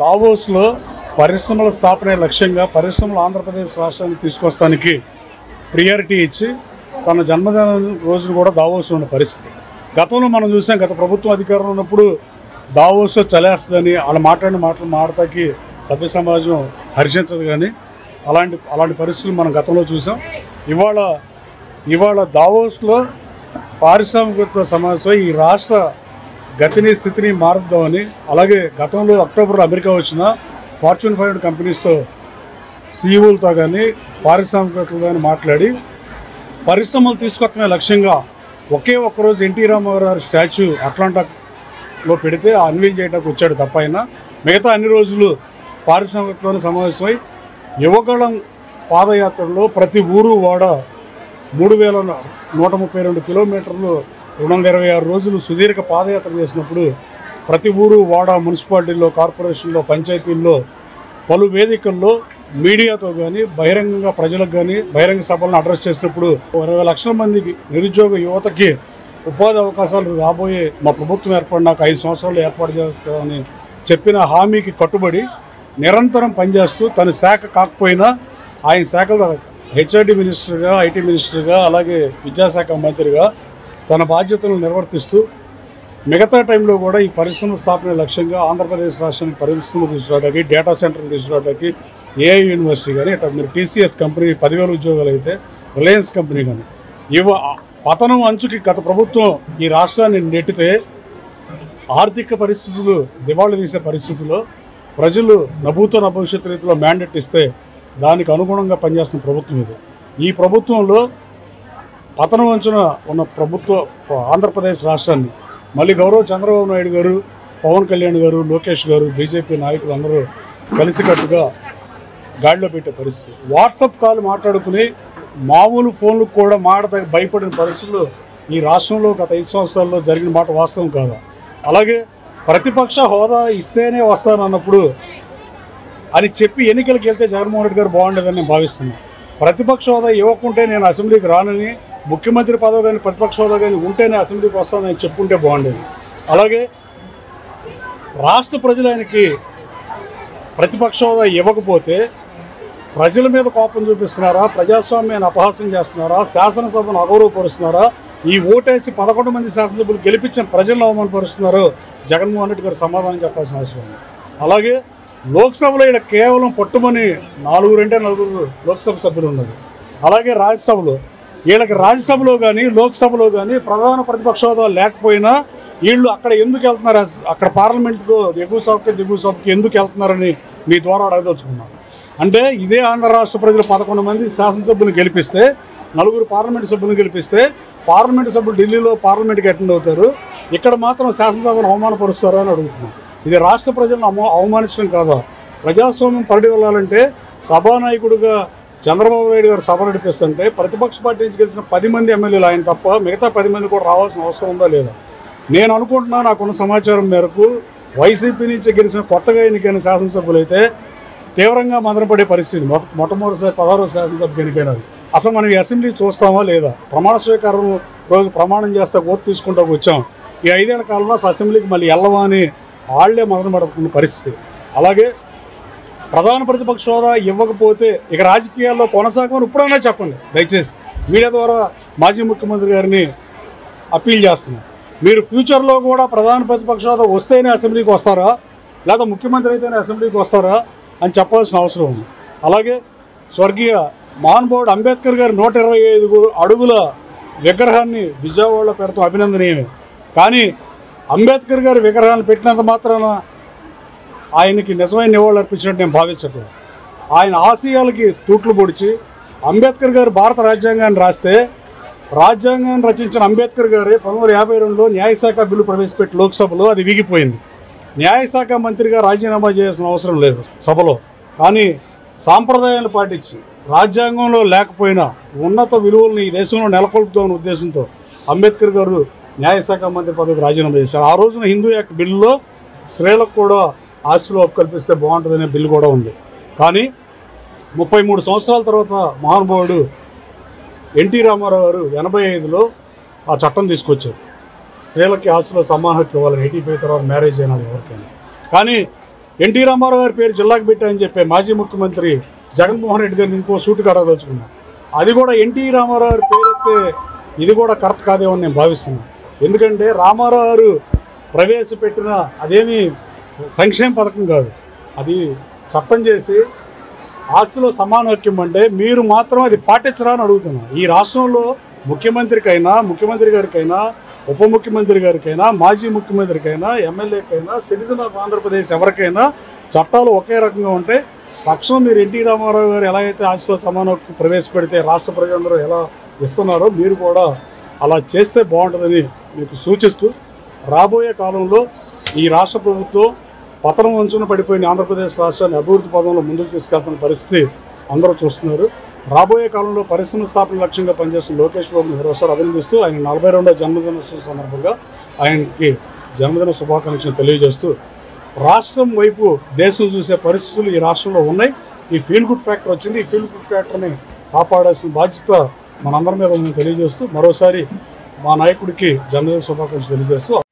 దావోస్లో పరిశ్రమల స్థాపనే లక్ష్యంగా పరిశ్రమలు ఆంధ్రప్రదేశ్ రాష్ట్రానికి తీసుకొస్తానికి ప్రియారిటీ ఇచ్చి తన జన్మదిన రోజును కూడా దావోస్ ఉన్న పరిస్థితి. గతంలో మనం చూసాం, గత ప్రభుత్వం అధికారంలో ఉన్నప్పుడు దావోస్ చలేస్తుందని వాళ్ళు మాట్లాడిన మాటలు మాడతాకి సభ్య సమాజం హర్షించదు. కానీ అలాంటి పరిస్థితులు మనం గతంలో చూసాం. ఇవాళ దావోస్లో పారిశ్రామికత్వ సమావేశం ఈ రాష్ట్ర గతిని స్థితిని మారుద్దామని, అలాగే గతంలో అక్టోబర్లో అమెరికా వచ్చిన ఫార్చ్యూన్ 500 కంపెనీస్తో సీఈఓలతో కానీ పారిశ్రామికవేత్తలతో కానీ మాట్లాడి పరిశ్రమలు తీసుకొచ్చే లక్ష్యంగా ఒకే ఒక్కరోజు ఎన్టీ రామారావు గారి స్టాచ్యూ అట్లాంటాలో పెడితే అన్వీల్ చేయడానికి వచ్చాడు తప్ప అయినా మిగతా అన్ని రోజులు పారిశ్రామికతోనే సమావేశమై యువగళం పాదయాత్రలో ప్రతి ఊరు వాడ 3132 కిలోమీటర్లు 226 రోజులు సుదీర్ఘ పాదయాత్ర చేసినప్పుడు ప్రతి ఊరు వాడ మున్సిపాలిటీల్లో కార్పొరేషన్లో పంచాయతీల్లో పలు వేదికల్లో మీడియాతో కానీ బహిరంగంగా ప్రజలకు కానీ బహిరంగ సభలను అడ్రస్ చేసినప్పుడు 20 లక్షల మందికి నిరుద్యోగ యువతకి ఉపాధి అవకాశాలు రాబోయే మా ప్రభుత్వం ఏర్పడినాక 5 సంవత్సరాలు ఏర్పాటు చేస్తామని చెప్పిన హామీకి కట్టుబడి నిరంతరం పనిచేస్తూ తన శాఖ కాకపోయినా ఆయన శాఖలో హెచ్ఆర్డీ మినిస్టర్గా, ఐటీ మినిస్టర్గా, అలాగే విద్యాశాఖ మంత్రిగా తన బాధ్యతలను నిర్వర్తిస్తూ మిగతా టైంలో కూడా ఈ పరిశ్రమ స్థాపన లక్ష్యంగా ఆంధ్రప్రదేశ్ రాష్ట్రానికి పరిశ్రమలు తీసుకురావడానికి, డేటా సెంటర్లు తీసుకురావడానికి, ఏఐ యూనివర్సిటీ కానీ, ఇట్లా మీరు టీసీఎస్ కంపెనీ 10,000 ఉద్యోగాలు అయితే రిలయన్స్ కంపెనీ కానీ పతనం అంచుకి గత ప్రభుత్వం ఈ రాష్ట్రాన్ని నెట్టితే ఆర్థిక పరిస్థితులు దివాళా తీసే పరిస్థితుల్లో ప్రజలు నభూతో భవిష్యత్తు రీతిలో మ్యాండేట్ ఇస్తే దానికి అనుగుణంగా పనిచేస్తున్న ప్రభుత్వం ఇది. ఈ ప్రభుత్వంలో పతనం అంచున ఉన్న ఆంధ్రప్రదేశ్ రాష్ట్రాన్ని మళ్ళీ గౌరవ చంద్రబాబు నాయుడు గారు, పవన్ కళ్యాణ్ గారు, లోకేష్ గారు, బీజేపీ నాయకులు అందరూ కలిసికట్టుగా గాడిలో పెట్టే పరిస్థితి. వాట్సాప్ కాల్ మాట్లాడుకుని మామూలు ఫోన్లకు కూడా మాట్లాడక భయపడిన పరిస్థితులు ఈ రాష్ట్రంలో గత 5 సంవత్సరాల్లో జరిగిన మాట వాస్తవం కాదా? అలాగే ప్రతిపక్ష హోదా ఇస్తేనే వస్తానన్నప్పుడు అని చెప్పి ఎన్నికలకు వెళ్తే జగన్మోహన్ రెడ్డి గారు బాగుండేదని నేను భావిస్తున్నాను. ప్రతిపక్ష హోదా ఇవ్వకుంటే నేను అసెంబ్లీకి రానని, ముఖ్యమంత్రి పదవి కానీ ప్రతిపక్ష హోదా కానీ ఉంటేనే అసెంబ్లీకి వస్తానని చెప్పుకుంటే బాగుండేది. అలాగే రాష్ట్ర ప్రజలు ఆయనకి ప్రతిపక్ష హోదా ఇవ్వకపోతే ప్రజల మీద కోపం చూపిస్తున్నారా, ప్రజాస్వామ్యాన్ని అపహాస్యం చేస్తున్నారా, శాసనసభను అగౌరవపరుస్తున్నారా, ఈ ఓటేసి 11 మంది శాసనసభ్యులు గెలిపించిన ప్రజలను అవమానపరుస్తున్నారో జగన్మోహన్ రెడ్డి గారు సమాధానం చెప్పాల్సిన అవసరం ఉంది. అలాగే లోక్సభలో ఇలా కేవలం పట్టుమని 4 లోక్సభ సభ్యులు ఉన్నారు. అలాగే రాజ్యసభలో వీళ్ళకి రాజ్యసభలో కానీ లోక్సభలో కానీ ప్రధాన ప్రతిపక్ష హోదా లేకపోయినా వీళ్ళు అక్కడ ఎందుకు వెళ్తున్నారు, అక్కడ పార్లమెంట్కు ఎగువ సభకి ఎందుకు వెళ్తున్నారని మీ ద్వారా అడగదలుచుకున్నాను. అంటే ఇదే ఆంధ్ర రాష్ట్ర ప్రజలు 11 మంది శాసనసభ్యులను గెలిపిస్తే, 4 పార్లమెంటు సభ్యులను గెలిపిస్తే పార్లమెంటు సభ్యులు ఢిల్లీలో పార్లమెంట్కి అటెండ్ అవుతారు, ఇక్కడ మాత్రం శాసనసభను అవమానపరుస్తారా అని అడుగుతున్నాం. ఇది రాష్ట్ర ప్రజలను అవమానించడం కాదా? ప్రజాస్వామ్యం పరిడి వెళ్ళాలంటే సభానాయకుడిగా చంద్రబాబు నాయుడు గారు సభ నడిపిస్తుంటే ప్రతిపక్ష పార్టీ నుంచి గెలిచిన 10 మంది ఎమ్మెల్యేలు ఆయన తప్ప మిగతా 10 మంది కూడా రావాల్సిన అవసరం ఉందా లేదా? నేను అనుకుంటున్నా, నాకున్న సమాచారం మేరకు వైసీపీ నుంచి గెలిచిన కొత్తగా ఎన్నికైన శాసనసభ్యులు అయితే తీవ్రంగా మదనపడే పరిస్థితి. మొట్టమొదటిసారి 16వ శాసనసభ్యులు ఎన్నికైనది. అసలు మనం ఈ అసెంబ్లీ చూస్తామా లేదా? ప్రమాణ స్వీకారం రోజు ప్రమాణం చేస్తా ఓటు తీసుకుంటూ వచ్చాం. ఈ 5 ఏళ్ల కాలంలో అసెంబ్లీకి మళ్ళీ వెళ్ళవా అని వాళ్లే మదనపడుతున్న పరిస్థితి. అలాగే ప్రధాన ప్రతిపక్ష హోదా ఇవ్వకపోతే ఇక రాజకీయాల్లో కొనసాగమని ఇప్పుడైనా చెప్పండి దయచేసి. మీడియా ద్వారా మాజీ ముఖ్యమంత్రి గారిని అప్పీల్ చేస్తున్నాను. మీరు ఫ్యూచర్లో కూడా ప్రధాన ప్రతిపక్ష హోదా వస్తేనే అసెంబ్లీకి వస్తారా, లేదా ముఖ్యమంత్రి అయితేనే అసెంబ్లీకి వస్తారా అని చెప్పాల్సిన అవసరం ఉంది. అలాగే స్వర్గీయ మహానుభావుడు అంబేద్కర్ గారి 125 అడుగుల విగ్రహాన్ని విజయవాడలో పెడతాం, అభినందనీయమే. కానీ అంబేద్కర్ గారి విగ్రహాన్ని పెట్టినంత మాత్రాన ఆయనకి నిజమైన నివాళులు అర్పించినట్టు నేను భావించట్లేదు. ఆయన ఆశయాలకి తూట్లు పొడిచి అంబేద్కర్ గారు భారత రాజ్యాంగాన్ని రాస్తే, రాజ్యాంగాన్ని రచించిన అంబేద్కర్ గారు 1952లో న్యాయశాఖ బిల్లు ప్రవేశపెట్టి లోక్సభలో అది వీగిపోయింది. న్యాయశాఖ మంత్రిగా రాజీనామా చేయాల్సిన అవసరం లేదు సభలో. కానీ సాంప్రదాయాలు పాటించి రాజ్యాంగంలో లేకపోయినా ఉన్నత విలువలను ఈ దేశంలో నెలకొల్పుతామన్న ఉద్దేశంతో అంబేద్కర్ గారు న్యాయశాఖ మంత్రి పదవికి రాజీనామా చేశారు. ఆ రోజున హిందూ యాక్ట్ బిల్లులో స్త్రీలకు కూడా ఆస్తులు హక్కు కల్పిస్తే బాగుంటుందనే బిల్లు కూడా ఉంది. కానీ 33 సంవత్సరాల తర్వాత మహానుభావుడు ఎన్టీ రామారావు గారు 85లో ఆ చట్టం తీసుకొచ్చారు. స్త్రీలకి ఆస్తులో సమాన హక్కు ఇవ్వాలని, 85 తర్వాత మ్యారేజ్ అయినా ఎవరికైనా. కానీ ఎన్టీ రామారావు గారి పేరు జిల్లాకు పెట్టాయని చెప్పే మాజీ ముఖ్యమంత్రి జగన్మోహన్ రెడ్డి గారిని ఇంకో సూటుకు అడగదలుచుకున్నాను. అది కూడా ఎన్టీ రామారావు గారి పేరు ఎత్తే ఇది కూడా కరెక్ట్ కాదేమో నేను భావిస్తున్నాను. ఎందుకంటే రామారావు గారు ప్రవేశపెట్టిన అదేమీ సంక్షేమ పథకం కాదు, అది చట్టం చేసి ఆస్తిలో సమాన హక్యం అంటే మీరు మాత్రం అది పాటించరా అని అడుగుతున్నాను. ఈ రాష్ట్రంలో ముఖ్యమంత్రి గారికైనా ఉప ముఖ్యమంత్రి గారికైనా మాజీ ముఖ్యమంత్రికైనా ఎమ్మెల్యేకైనా సిటిజన్ ఆఫ్ ఆంధ్రప్రదేశ్ ఎవరికైనా చట్టాలు ఒకే రకంగా ఉంటే పక్షం మీరు ఎన్టీ రామారావు గారు ఎలా అయితే ఆస్తిలో సమాన హక్కు ప్రవేశపెడితే రాష్ట్ర ప్రజలందరూ ఎలా ఇస్తున్నారో మీరు కూడా అలా చేస్తే బాగుంటుందని మీకు సూచిస్తూ రాబోయే కాలంలో ఈ రాష్ట్ర ప్రభుత్వం పతనం వంచున పడిపోయిన ఆంధ్రప్రదేశ్ రాష్ట్రాన్ని అభివృద్ధి పదంలో ముందుకు తీసుకెళ్తున్న పరిస్థితి అందరూ చూస్తున్నారు. రాబోయే కాలంలో పరిశ్రమ స్థాపన లక్ష్యంగా పనిచేస్తున్న లోకేష్ బాబుని మరోసారి అభినందిస్తూ ఆయన 42వ జన్మదినోత్సవం సందర్భంగా ఆయనకి జన్మదిన శుభాకాంక్షలు తెలియజేస్తూ రాష్ట్రం వైపు దేశం చూసే పరిస్థితులు ఈ రాష్ట్రంలో ఉన్నాయి. ఈ ఫీల్ గుడ్ ఫ్యాక్టర్ వచ్చింది. ఈ ఫీల్ గుడ్ ఫ్యాక్టర్ని కాపాడాల్సిన బాధ్యత మనందరి మీద ఉందని తెలియజేస్తూ మరోసారి మా నాయకుడికి జన్మదిన శుభాకాంక్షలు తెలియజేస్తూ